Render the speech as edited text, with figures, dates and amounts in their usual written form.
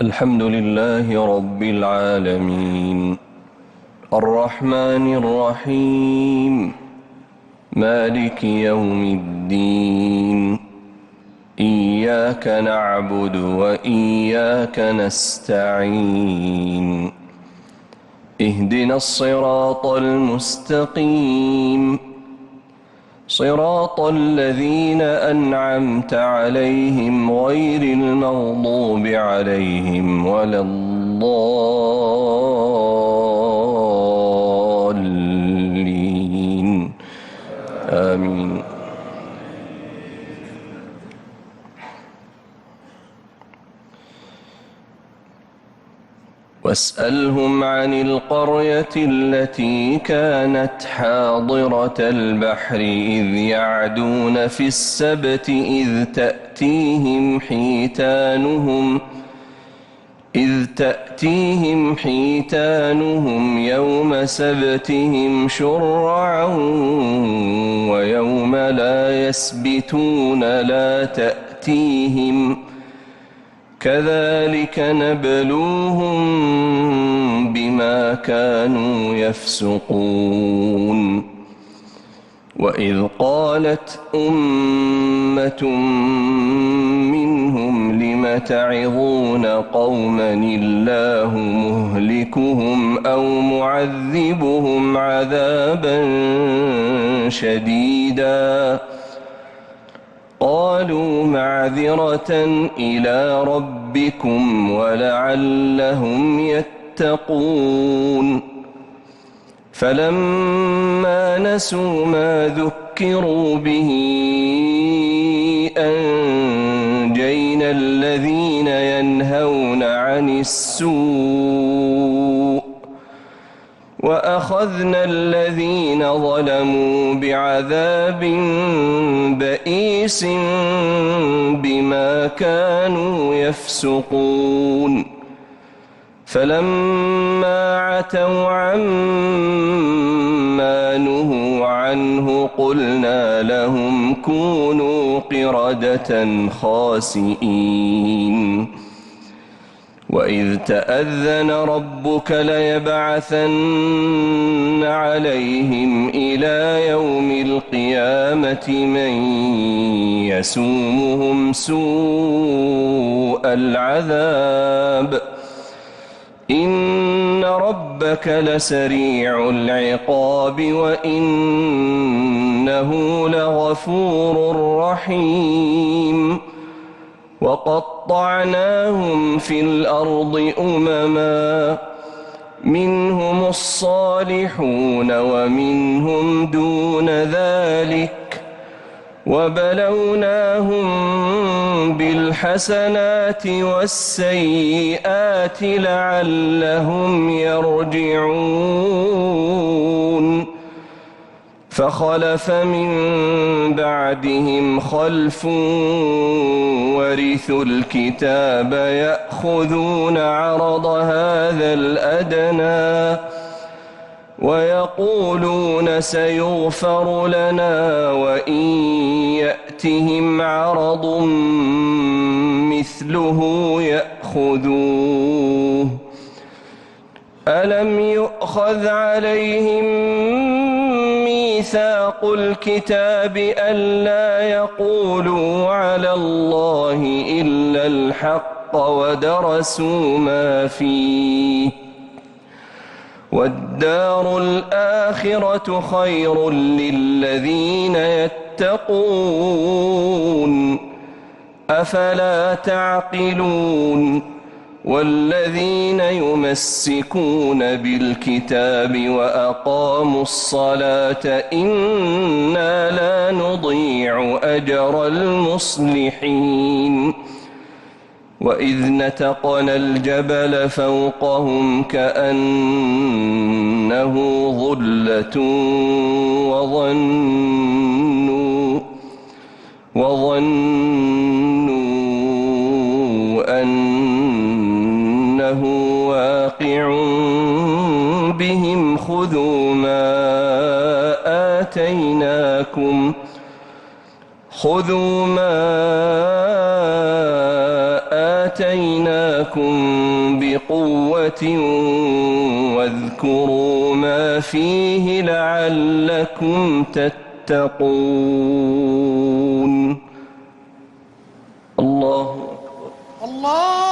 الحمد لله رب العالمين الرحمن الرحيم مالك يوم الدين إياك نعبد وإياك نستعين اهدنا الصراط المستقيم صراط الذين أنعمت عليهم غير المغضوب عليهم ولا الضالين آمين. واسألهم عن القرية التي كانت حاضرة البحر إذ يعدون في السبت إذ تأتيهم حيتانهم يوم سبتهم شرعا ويوم لا يسبتون لا تأتيهم كذلك نبلوهم بما كانوا يفسقون. وإذ قالت أمة منهم لم تعظون قوما الله مهلكهم أو معذبهم عذابا شديدا قالوا معذرة إلى ربكم ولعلهم يتقون. فلما نسوا ما ذكروا به أنجينا الذين ينهون عن السوء وأخذنا الذين ظلموا بعذاب بئيس بما كانوا يفسقون. فلما عتوا عما نهوا عنه قلنا لهم كونوا قردة خاسئين. وإذ تأذن ربك ليبعثن عليهم إلى يوم القيامة من يسومهم سوء العذاب إن ربك لسريع العقاب وإنه لغفور رحيم. وقطعناهم في الأرض أمما منهم الصالحون ومنهم دون ذلك وبلوناهم بالحسنات والسيئات لعلهم يرجعون. فخلف من بعدهم خلف ورثوا الكتاب يأخذون عرض هذا الأدنى ويقولون سيغفر لنا وإن يأتهم عرض مثله يأخذوه. ألم يؤخذ عليهم ميثاق الكتاب ألا يقولوا على الله إلا الحق ودرسوا ما فيه والدار الآخرة خير للذين يتقون أفلا تعقلون. والذين يمسكون بالكتاب وأقاموا الصلاة إنا لا نضيع أجر المصلحين. وإذ نتقنا الجبل فوقهم كأنه ظلة وظنوا أنه واقع بهم خذوا ما آتيناكم خذوا ما آتيناكم قوة واذكروا ما فيه لعلكم تتقون. الله أكبر. الله